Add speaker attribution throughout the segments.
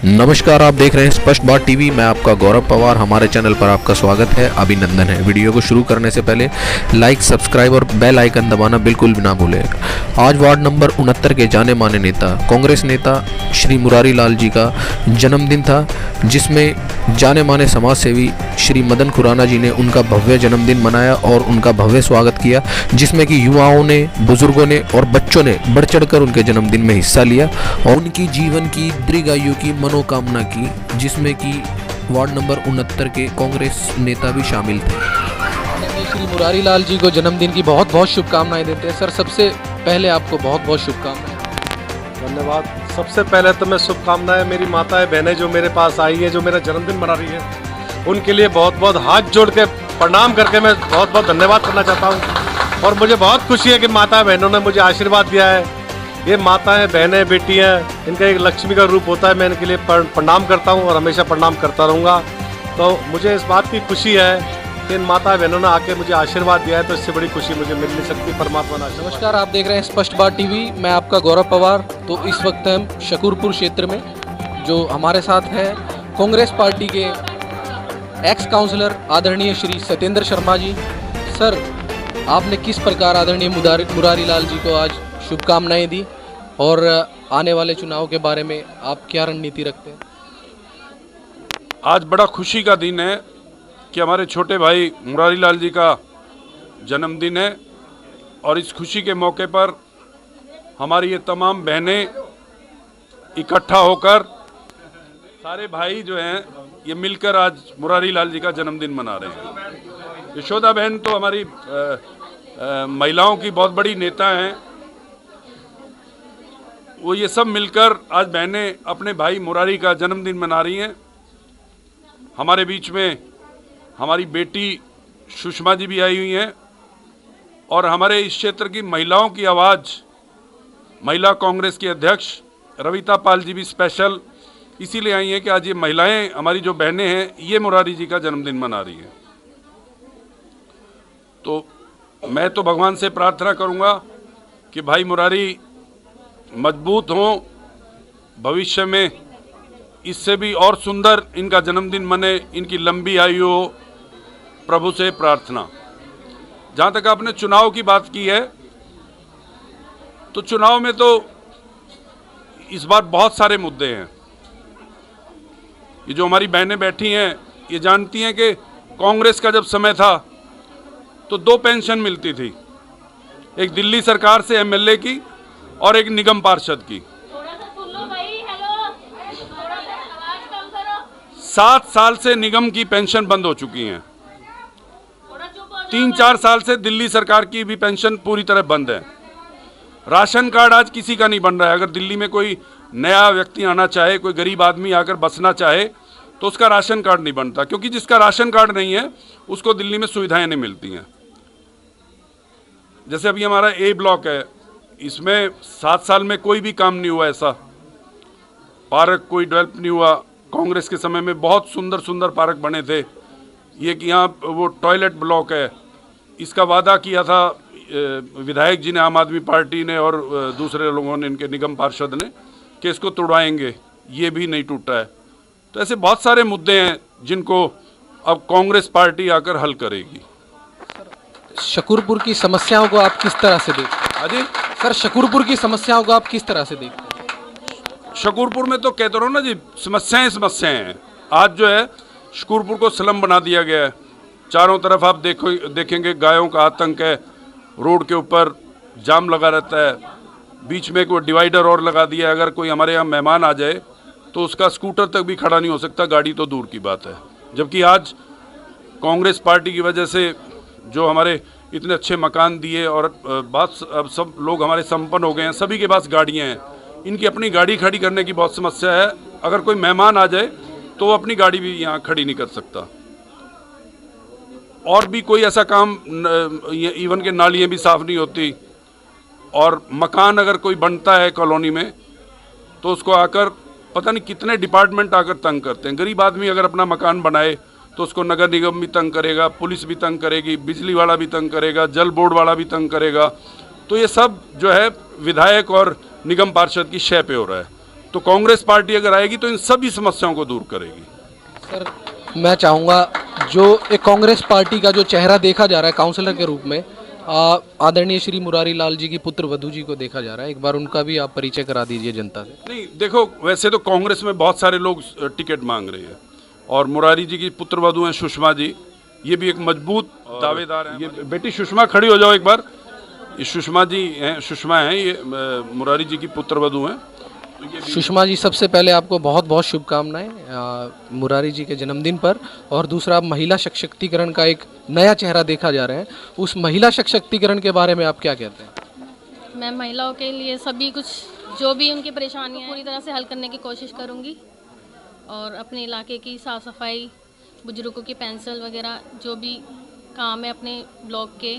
Speaker 1: नमस्कार, आप देख रहे हैं स्पष्ट बात टीवी। मैं आपका गौरव पवार। हमारे चैनल पर आपका स्वागत है, अभिनंदन है। वीडियो को शुरू करने से पहले लाइक, सब्सक्राइब और बेल आइकन दबाना बिल्कुल भी ना भूलें। आज वार्ड नंबर 69 के जाने माने नेता, कांग्रेस नेता श्री मुरारी लाल जी का जन्मदिन था, जिसमें जाने माने समाज सेवी श्री मदन खुराना जी ने उनका भव्य जन्मदिन मनाया और उनका भव्य स्वागत किया, जिसमें कि युवाओं ने, बुजुर्गों ने और बच्चों ने बढ़ चढ़कर उनके जन्मदिन में हिस्सा लिया और उनकी जीवन की दीर्घायु की मनोकामना की, जिसमें कि वार्ड नंबर 69 के कांग्रेस नेता भी शामिल थे।
Speaker 2: श्री मुरारी लाल जी को जन्मदिन की बहुत बहुत शुभकामनाएं देते हैं। सर, सबसे पहले आपको बहुत बहुत शुभकामनाएं।
Speaker 3: धन्यवाद। सबसे पहले तो मैं शुभकामनाएं मेरी माताएं बहनें जो मेरे पास आई है, जो मेरा जन्मदिन मना रही है, उनके लिए बहुत बहुत हाथ जोड़ के प्रणाम करके मैं बहुत बहुत धन्यवाद करना चाहता हूँ। और मुझे बहुत खुशी है कि माता बहनों ने मुझे आशीर्वाद दिया है। ये माताएं, बहनें, बेटियां, इनका एक लक्ष्मी का रूप होता है। मैं इनके लिए प्रणाम करता हूँ और हमेशा प्रणाम करता रहूँगा। तो मुझे इस बात की खुशी है कि इन माता बहनों ने आके मुझे आशीर्वाद दिया है, तो इससे बड़ी खुशी मुझे मिल नहीं सकती। परमात्मा ने आशीर्वाद।
Speaker 2: नमस्कार, आप देख रहे हैं स्पष्ट बात टीवी। मैं आपका गौरव पवार। तो इस वक्त हम शकूरपुर क्षेत्र में, जो हमारे साथ हैं कांग्रेस पार्टी के एक्स काउंसलर आदरणीय श्री सत्येंद्र शर्मा जी। सर, आपने किस प्रकार आदरणीय मुरारी लाल जी को आज शुभकामनाएं दी और आने वाले चुनाव के बारे में आप क्या रणनीति रखते हैं?
Speaker 4: आज बड़ा खुशी का दिन है कि हमारे छोटे भाई मुरारी लाल जी का जन्मदिन है और इस खुशी के मौके पर हमारी ये तमाम बहनें इकट्ठा होकर, सारे भाई जो हैं ये मिलकर आज मुरारी लाल जी का जन्मदिन मना रहे हैं। यशोदा बहन तो हमारी महिलाओं की बहुत बड़ी नेता हैं। वो ये सब मिलकर आज बहनें अपने भाई मुरारी का जन्मदिन मना रही हैं। हमारे बीच में हमारी बेटी सुषमा जी भी आई हुई हैं और हमारे इस क्षेत्र की महिलाओं की आवाज़, महिला कांग्रेस की अध्यक्ष रविता पाल जी भी स्पेशल इसीलिए आई हैं कि आज ये महिलाएं, हमारी जो बहनें हैं, ये मुरारी जी का जन्मदिन मना रही हैं। तो मैं तो भगवान से प्रार्थना करूंगा कि भाई मुरारी मजबूत हों, भविष्य में इससे भी और सुंदर इनका जन्मदिन मने, इनकी लंबी आयु हो, प्रभु से प्रार्थना। जहाँ तक आपने चुनाव की बात की है, तो चुनाव में तो इस बार बहुत सारे मुद्दे हैं। ये जो हमारी बहनें बैठी हैं, ये जानती हैं कि कांग्रेस का जब समय था तो 2 पेंशन मिलती थी, एक दिल्ली सरकार से एमएलए की और एक निगम पार्षद की। 7 साल से निगम की पेंशन बंद हो चुकी हैं। 3-4 साल से दिल्ली सरकार की भी पेंशन पूरी तरह बंद है। राशन कार्ड आज किसी का नहीं बन रहा है। अगर दिल्ली में कोई नया व्यक्ति आना चाहे, कोई गरीब आदमी आकर बसना चाहे, तो उसका राशन कार्ड नहीं बनता, क्योंकि जिसका राशन कार्ड नहीं है उसको दिल्ली में सुविधाएं नहीं मिलती हैं। जैसे अभी हमारा ए ब्लॉक है, इसमें 7 साल में कोई भी काम नहीं हुआ। ऐसा पार्क कोई डेवलप नहीं हुआ। कांग्रेस के समय में बहुत सुंदर सुंदर पार्क बने थे। ये कि यहाँ वो टॉयलेट ब्लॉक है, इसका वादा किया था विधायक जी ने, आम आदमी पार्टी ने और दूसरे लोगों ने, इनके निगम पार्षद ने, कि इसको तोड़वाएंगे। ये भी नहीं टूटा है। तो ऐसे बहुत सारे मुद्दे हैं जिनको अब कांग्रेस पार्टी आकर हल करेगी।
Speaker 2: शकूरपुर की समस्याओं को आप किस तरह से देखते हैं?
Speaker 4: अजी
Speaker 2: सर, शकूरपुर की समस्याओं को आप किस तरह से देखते हैं?
Speaker 4: शकूरपुर में तो कहते रहो ना जी, समस्याएं हैं। आज जो है शकूरपुर को स्लम बना दिया गया है। चारों तरफ आप देखेंगे गायों का आतंक है। रोड के ऊपर जाम लगा रहता है। बीच में कोई डिवाइडर और लगा दिया है। अगर कोई हमारे यहाँ मेहमान आ जाए तो उसका स्कूटर तक भी खड़ा नहीं हो सकता, गाड़ी तो दूर की बात है। जबकि आज कांग्रेस पार्टी की वजह से जो हमारे इतने अच्छे मकान दिए और अब सब लोग हमारे संपन्न हो गए हैं, सभी के पास गाड़ियाँ हैं। इनकी अपनी गाड़ी खड़ी करने की बहुत समस्या है। अगर कोई मेहमान आ जाए तो वो अपनी गाड़ी भी यहाँ खड़ी नहीं कर सकता। और भी कोई ऐसा काम, इवन के नालियाँ भी साफ़ नहीं होती। और मकान अगर कोई बनता है कॉलोनी में तो उसको आकर पता नहीं कितने डिपार्टमेंट आकर तंग करते हैं। गरीब आदमी अगर अपना मकान बनाए तो उसको नगर निगम भी तंग करेगा, पुलिस भी तंग करेगी, बिजली वाला भी तंग करेगा, जल बोर्ड वाला भी तंग करेगा। तो ये सब जो है विधायक और निगम पार्षद की शय पे हो रहा है। तो कांग्रेस पार्टी अगर आएगी तो इन सभी समस्याओं को दूर करेगी।
Speaker 2: सर मैं चाहूँगा जो एक कांग्रेस पार्टी का जो चेहरा देखा जा रहा है काउंसलर के रूप में, आदरणीय श्री मुरारी लाल जी की पुत्र वधू जी को देखा जा रहा है, एक बार उनका भी आप परिचय करा दीजिए जनता से।
Speaker 4: नहीं देखो, वैसे तो कांग्रेस में बहुत सारे लोग टिकट मांग रहे हैं और मुरारी जी की पुत्र वधू हैं सुषमा जी, ये भी एक मजबूत दावेदार हैं। ये बेटी सुषमा खड़ी हो जाओ एक बार, ये सुषमा जी हैं, सुषमा हैं, ये मुरारी जी की पुत्र वधू हैं।
Speaker 2: सुषमा जी सबसे पहले आपको बहुत बहुत शुभकामनाएं मुरारी जी के जन्मदिन पर, और दूसरा आप महिला सशक्तिकरण का एक नया चेहरा देखा जा रहा है, उस महिला सशक्तिकरण के बारे में आप क्या कहते हैं?
Speaker 5: मैं महिलाओं के लिए सभी कुछ जो भी उनकी परेशानियां हैं पूरी तरह से हल करने की कोशिश करूंगी, और अपने इलाके की साफ़ सफाई, बुजुर्गों की पेंशन वगैरह जो भी काम है अपने ब्लॉक के,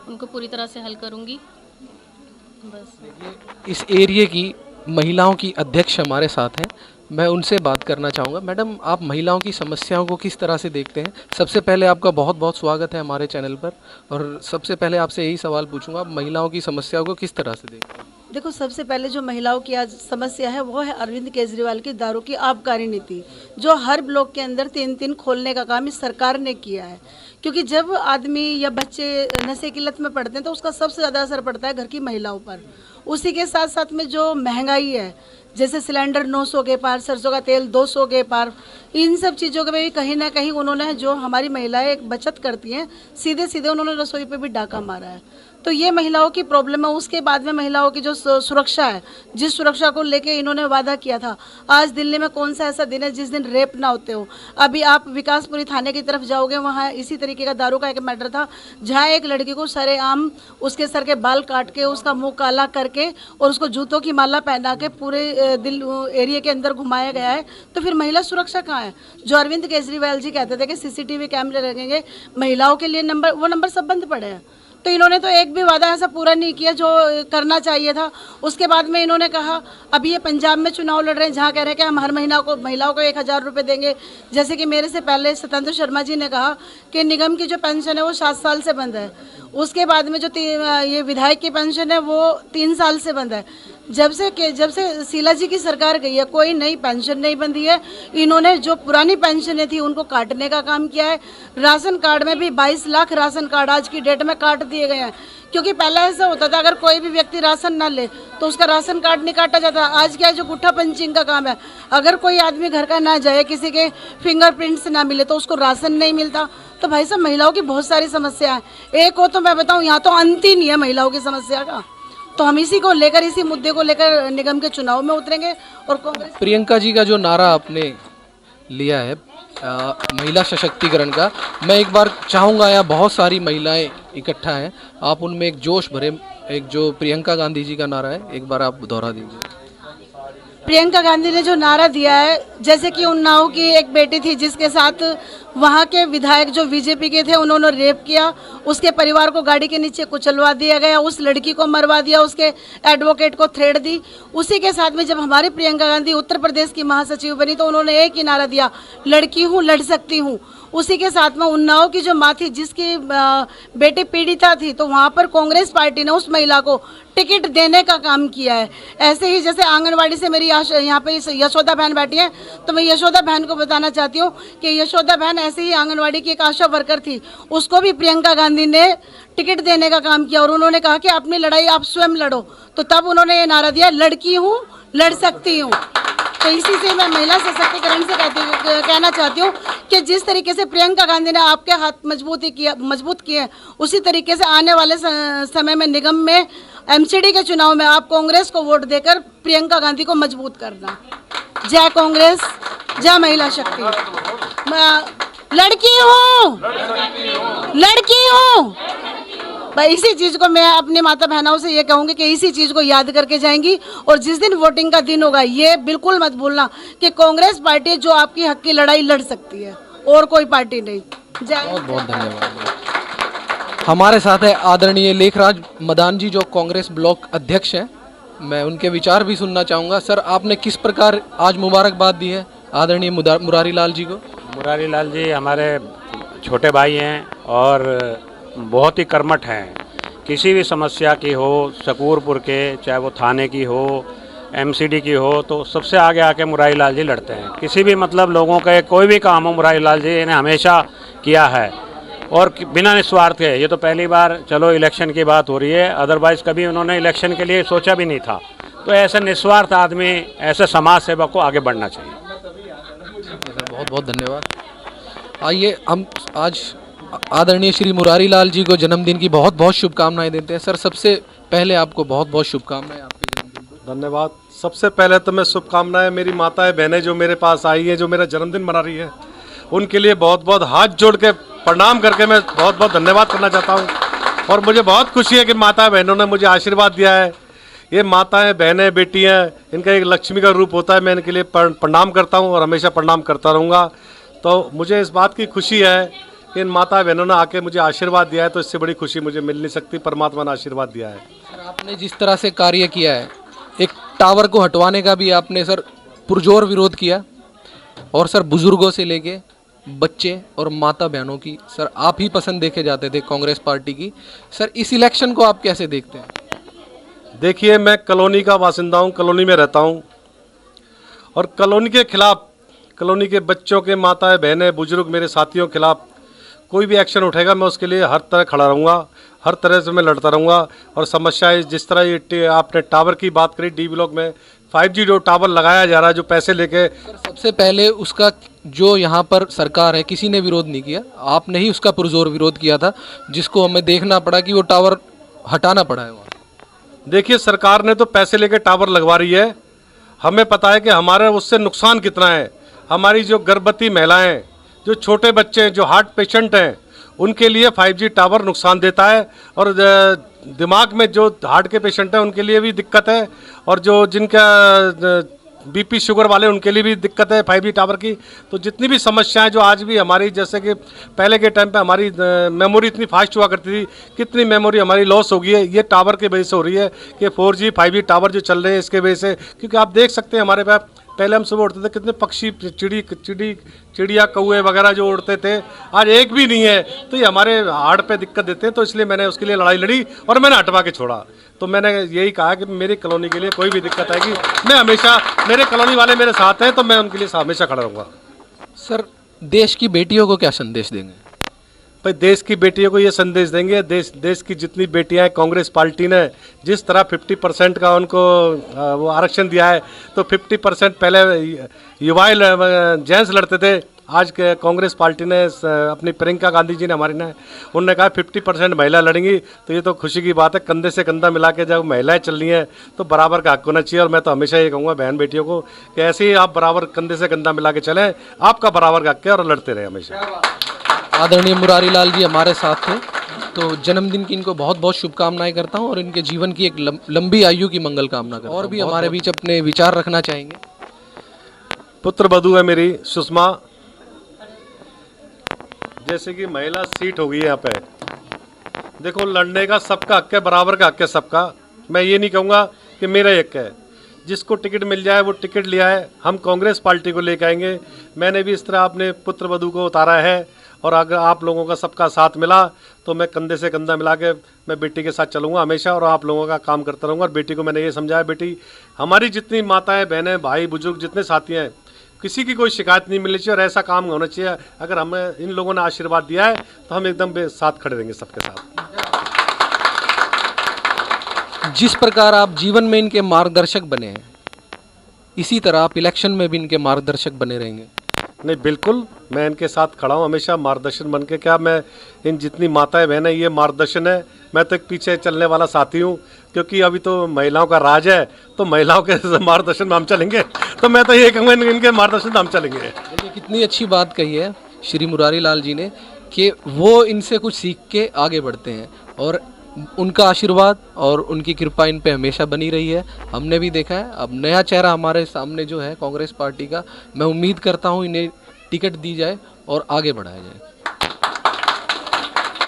Speaker 5: उनको पूरी तरह से हल करूंगी। बस
Speaker 2: इस एरिया की महिलाओं की अध्यक्ष हमारे साथ हैं, मैं उनसे बात करना चाहूँगा। मैडम, आप महिलाओं की समस्याओं को किस तरह से देखते हैं? सबसे पहले आपका बहुत बहुत स्वागत है हमारे चैनल पर, और सबसे पहले आपसे यही सवाल पूछूंगा, आप महिलाओं की समस्याओं को किस तरह से देखते हैं?
Speaker 6: देखो, सबसे पहले जो महिलाओं की आज समस्या है वो है अरविंद केजरीवाल की दारू की आबकारी नीति, जो हर ब्लॉक के अंदर 3-3 खोलने का काम इस सरकार ने किया है। क्योंकि जब आदमी या बच्चे नशे की लत में पड़ते हैं तो उसका सबसे ज़्यादा असर पड़ता है घर की महिलाओं पर। उसी के साथ साथ में जो महंगाई है, जैसे सिलेंडर 900 के पार, सरसों का तेल 200 के पार, इन सब चीज़ों के भी कहीं ना कहीं उन्होंने, जो हमारी महिलाएं एक बचत करती हैं, सीधे सीधे उन्होंने रसोई पे भी डाका मारा है। तो ये महिलाओं की प्रॉब्लम है। उसके बाद में महिलाओं की जो सुरक्षा है, जिस सुरक्षा को लेके इन्होंने वादा किया था, आज दिल्ली में कौन सा ऐसा दिन है जिस दिन रेप ना होते हो? अभी आप विकासपुरी थाने की तरफ जाओगे, वहाँ इसी तरीके का दारू का एक मैटर था, जहाँ एक लड़की को सरेआम उसके सर के बाल काट के, उसका मुंह काला करके और उसको जूतों की माला पहना के पूरे दिल एरिया के अंदर घुमाया गया है। तो फिर महिला सुरक्षा कहाँ है? जो अरविंद केजरीवाल जी कहते थे कि CCTV कैमरे लगेंगे महिलाओं के लिए, वो नंबर सब बंद पड़े हैं। तो इन्होंने तो एक भी वादा ऐसा पूरा नहीं किया जो करना चाहिए था। उसके बाद में इन्होंने कहा, अभी ये पंजाब में चुनाव लड़ रहे हैं, जहाँ कह रहे हैं कि हम हर महीना को महिलाओं को 1000 रुपये देंगे। जैसे कि मेरे से पहले स्वतंत्र शर्मा जी ने कहा कि निगम की जो पेंशन है वो 7 साल से बंद है। उसके बाद में जो ये विधायक की पेंशन है वो 3 साल से बंद है। जब से शीला जी की सरकार गई है, कोई नई पेंशन नहीं बंधी है। इन्होंने जो पुरानी पेंशनें थी उनको काटने का काम किया है। राशन कार्ड में भी 22 लाख राशन कार्ड आज की डेट में काट दिए गए हैं। क्योंकि पहले ऐसा होता था, अगर कोई भी व्यक्ति राशन ना ले तो उसका राशन कार्ड नहीं काटा जाता। आज क्या है, जो गुट्ठा पंचिंग का काम है, अगर कोई आदमी घर का ना जाए, किसी के फिंगरप्रिंट्स ना मिले तो उसको राशन नहीं मिलता। तो भाई साहब, महिलाओं की बहुत सारी समस्या है। एक हो तो मैं बताऊँ, यहाँ तो अंत ही नहीं है महिलाओं की समस्या का। तो हम इसी को लेकर, इसी मुद्दे को लेकर निगम के चुनाव में उतरेंगे। और कांग्रेस,
Speaker 2: प्रियंका जी का जो नारा आपने लिया है महिला सशक्तिकरण का, मैं एक बार चाहूँगा, यहाँ बहुत सारी महिलाएं इकट्ठा हैं, आप उनमें एक जोश भरे, एक जो प्रियंका गांधी जी का नारा है, एक बार आप दोहरा दीजिए।
Speaker 6: प्रियंका गांधी ने जो नारा दिया है, जैसे कि उन्नाव की एक बेटी थी जिसके साथ वहाँ के विधायक जो बीजेपी के थे, उन्होंने रेप किया, उसके परिवार को गाड़ी के नीचे कुचलवा दिया गया, उस लड़की को मरवा दिया, उसके एडवोकेट को थ्रेड दी। उसी के साथ में जब हमारी प्रियंका गांधी उत्तर प्रदेश की महासचिव बनी तो उन्होंने एक ही नारा दिया, लड़की हूँ लड़ सकती हूँ। उसी के साथ में उन्नाव की जो माँ थी जिसकी बेटी पीड़िता थी, तो वहाँ पर कांग्रेस पार्टी ने उस महिला को टिकट देने का काम किया है। ऐसे ही जैसे आंगनवाड़ी से मेरी यहाँ पे यशोदा बहन बैठी है, तो मैं यशोदा बहन को बताना चाहती हूँ कि यशोदा बहन ऐसे ही आंगनवाड़ी की एक आशा वर्कर थी, उसको भी प्रियंका गांधी ने टिकट देने का काम किया और उन्होंने कहा कि अपनी लड़ाई आप स्वयं लड़ो। तो तब उन्होंने ये नारा दिया, लड़की हूँ लड़ सकती हूँ। तो इसी से मैं महिला सशक्तिकरण से कहना चाहती हूँ कि जिस तरीके से प्रियंका गांधी ने आपके हाथ मजबूत किए, उसी तरीके से आने वाले समय में निगम में MCD के चुनाव में आप कांग्रेस को वोट देकर प्रियंका गांधी को मजबूत करना। जय कांग्रेस, जय महिला शक्ति। लड़की हूँ लड़की हूँ। भाई इसी चीज़ को मैं अपनी माता बहनों से ये कहूँगी कि इसी चीज़ को याद करके जाएंगी, और जिस दिन वोटिंग का दिन होगा ये बिल्कुल मत भूलना कि कांग्रेस पार्टी जो आपकी हक की लड़ाई लड़ सकती है, और कोई पार्टी नहीं।
Speaker 2: बहुत बहुत धन्यवाद। हमारे साथ है आदरणीय लेखराज मदान जी, जो कांग्रेस ब्लॉक अध्यक्ष हैं। मैं उनके विचार भी सुनना चाहूँगा। सर, आपने किस प्रकार आज मुबारकबाद दी है आदरणीय मुरारी लाल जी को?
Speaker 7: मुरारी लाल जी हमारे छोटे भाई हैं और बहुत ही कर्मठ हैं। किसी भी समस्या की हो, शकूरपुर के, चाहे वो थाने की हो, एमसीडी की हो, तो सबसे आगे आके मुरारी लाल जी लड़ते हैं। किसी भी मतलब लोगों का कोई भी काम हो, मुरारी लाल जी ने हमेशा किया है और बिना निस्वार्थ के। ये तो पहली बार चलो इलेक्शन की बात हो रही है, अदरवाइज़ कभी उन्होंने इलेक्शन के लिए सोचा भी नहीं था। तो ऐसे निस्वार्थ आदमी, ऐसे समाज सेवक को आगे बढ़ना चाहिए।
Speaker 2: बहुत बहुत धन्यवाद। आइए हम आज आदरणीय श्री मुरारी लाल जी को जन्मदिन की बहुत बहुत शुभकामनाएं देते हैं। सर, सबसे पहले आपको बहुत बहुत शुभकामनाएं आपके जन्मदिन को।
Speaker 3: धन्यवाद। सबसे पहले तो मैं शुभकामनाएं मेरी माताएं बहनें जो मेरे पास आई हैं, जो मेरा जन्मदिन मना रही है, उनके लिए बहुत बहुत हाथ जोड़ के प्रणाम करके मैं बहुत बहुत धन्यवाद करना चाहता हूँ। और मुझे बहुत खुशी है कि माता बहनों ने मुझे आशीर्वाद दिया है। ये माताएं बहनें बेटियां, इनका एक लक्ष्मी का रूप होता है। मैं इनके लिए प्रणाम करता हूँ और हमेशा प्रणाम करता रहूँगा। तो मुझे इस बात की खुशी है कि इन माता बहनों ने आके मुझे आशीर्वाद दिया है, तो इससे बड़ी खुशी मुझे मिल नहीं सकती। परमात्मा ने आशीर्वाद दिया है।
Speaker 2: सर, आपने जिस तरह से कार्य किया है, एक टावर को हटवाने का भी आपने सर पुरजोर विरोध किया, और सर बुजुर्गों से लेके बच्चे और माता बहनों की सर आप ही पसंद देखे जाते थे कांग्रेस पार्टी की। सर, इस इलेक्शन को आप कैसे देखते हैं?
Speaker 3: देखिए, मैं कॉलोनी का बासिंदा हूँ, कॉलोनी में रहता हूँ, और कॉलोनी के खिलाफ, कॉलोनी के बच्चों के, माताएं बहनें बुजुर्ग मेरे साथियों के खिलाफ कोई भी एक्शन उठेगा, मैं उसके लिए हर तरह खड़ा रहूँगा, हर तरह से मैं लड़ता रहूँगा। और समस्याएं जिस तरह ये आपने टावर की बात करी, डी ब्लॉक में 5G जो टावर लगाया जा रहा है, जो पैसे लेके,
Speaker 2: सर, सबसे पहले उसका जो यहाँ पर सरकार है, किसी ने विरोध नहीं किया, आपने ही उसका पुरजोर विरोध किया था, जिसको हमें देखना पड़ा कि वो टावर हटाना पड़ा है वहाँ।
Speaker 3: देखिए, सरकार ने तो पैसे लेके टावर लगवा रही है। हमें पता है कि हमारा उससे नुकसान कितना है। हमारी जो गर्भवती महिलाएं, जो छोटे बच्चे हैं, जो हार्ट पेशेंट हैं, उनके लिए 5G टावर नुकसान देता है। और दिमाग में जो हार्ट के पेशेंट हैं उनके लिए भी दिक्कत है, और जो जिनका BP शुगर वाले, उनके लिए भी दिक्कत है 5G टावर की। तो जितनी भी समस्याएं जो आज भी हमारी, जैसे कि पहले के टाइम पे हमारी मेमोरी इतनी फास्ट हुआ करती थी, कितनी मेमोरी हमारी लॉस हो गई है, ये टावर की वजह से हो रही है कि 4G 5G टावर जो चल रहे हैं इसके वजह से। क्योंकि आप देख सकते हैं हमारे पास पहले हम सुबह उठते थे, कितने पक्षी, चिड़िया, कौए वगैरह जो उड़ते थे, आज एक भी नहीं है। तो ये हमारे हार्ट पे दिक्कत देते हैं। तो इसलिए मैंने उसके लिए लड़ाई लड़ी और मैंने हटवा के छोड़ा। तो मैंने यही कहा कि मेरी कॉलोनी के लिए कोई भी दिक्कत आएगी, मैं हमेशा, मेरे कॉलोनी वाले मेरे साथ हैं, तो मैं उनके लिए हमेशा खड़ा रहूँगा।
Speaker 2: सर, देश की बेटियों को क्या संदेश देंगे?
Speaker 3: भाई, देश की बेटियों को ये संदेश देंगे, देश की जितनी बेटियां हैं, कांग्रेस पार्टी ने जिस तरह 50% का उनको वो आरक्षण दिया है, तो 50% पहले युवा जेंट्स लड़ते थे, आज के कांग्रेस पार्टी ने अपनी प्रियंका गांधी जी ने, हमारी ने, उन्होंने कहा 50% महिला लड़ेंगी। तो ये तो खुशी की बात है। कंधे से कंधा मिला के जब महिलाएं चल रही हैं तो बराबर का हक होना चाहिए। और मैं तो हमेशा ये कहूँगा बहन बेटियों को कि ऐसे ही आप बराबर कंधे से कंधा मिला के चलें, आपका बराबर का हक है, और लड़ते रहे हमेशा।
Speaker 2: आदरणीय मुरारी लाल जी हमारे साथ थे, तो जन्मदिन की इनको बहुत बहुत शुभकामनाएं करता हूं, और इनके जीवन की एक लंबी आयु की मंगल कामना करता हूं। और भी हमारे बीच अपने विचार रखना चाहेंगे।
Speaker 3: पुत्र वधू है मेरी सुषमा, जैसे कि महिला सीट हो गई है यहाँ पे। देखो, लड़ने का सबका हक है, बराबर का हक है सबका। मैं ये नहीं कहूँगा कि मेरा हक है। जिसको टिकट मिल जाए वो टिकट लिया है। हम कांग्रेस पार्टी को लेकर आएंगे। मैंने भी इस तरह अपने पुत्र वधू को उतारा है, और अगर आप लोगों का सबका साथ मिला तो मैं कंधे से कंधा मिला के मैं बेटी के साथ चलूँगा हमेशा, और आप लोगों का काम करता रहूँगा। और बेटी को मैंने ये समझाया, बेटी, हमारी जितनी माताएं बहनें भाई बुजुर्ग जितने साथी हैं, किसी की कोई शिकायत नहीं मिलनी चाहिए, और ऐसा काम होना चाहिए। अगर हमें इन लोगों ने आशीर्वाद दिया है तो हम एकदम साथ खड़े रहेंगे सबके साथ।
Speaker 2: जिस प्रकार आप जीवन में इनके मार्गदर्शक बने हैं, इसी तरह आप इलेक्शन में भी इनके मार्गदर्शक बने रहेंगे।
Speaker 3: नहीं, बिल्कुल, मैं इनके साथ खड़ा हूँ हमेशा मार्गदर्शन बन के। क्या मैं इन जितनी माताएं बहनें, ये मार्गदर्शन है। मैं तो एक पीछे चलने वाला साथी हूँ, क्योंकि अभी तो महिलाओं का राज है, तो महिलाओं के मार्गदर्शन में हम चलेंगे। तो मैं तो ये कहूँगा, इनके मार्गदर्शन में हम चलेंगे।
Speaker 2: देखिए, कितनी अच्छी बात कही है श्री मुरारी लाल जी ने, कि वो इनसे कुछ सीख के आगे बढ़ते हैं, और उनका आशीर्वाद और उनकी कृपा इन पे हमेशा बनी रही है। हमने भी देखा है। अब नया चेहरा हमारे सामने जो है कांग्रेस पार्टी का, मैं उम्मीद करता हूँ इन्हें टिकट दी जाए और आगे बढ़ाया जाए।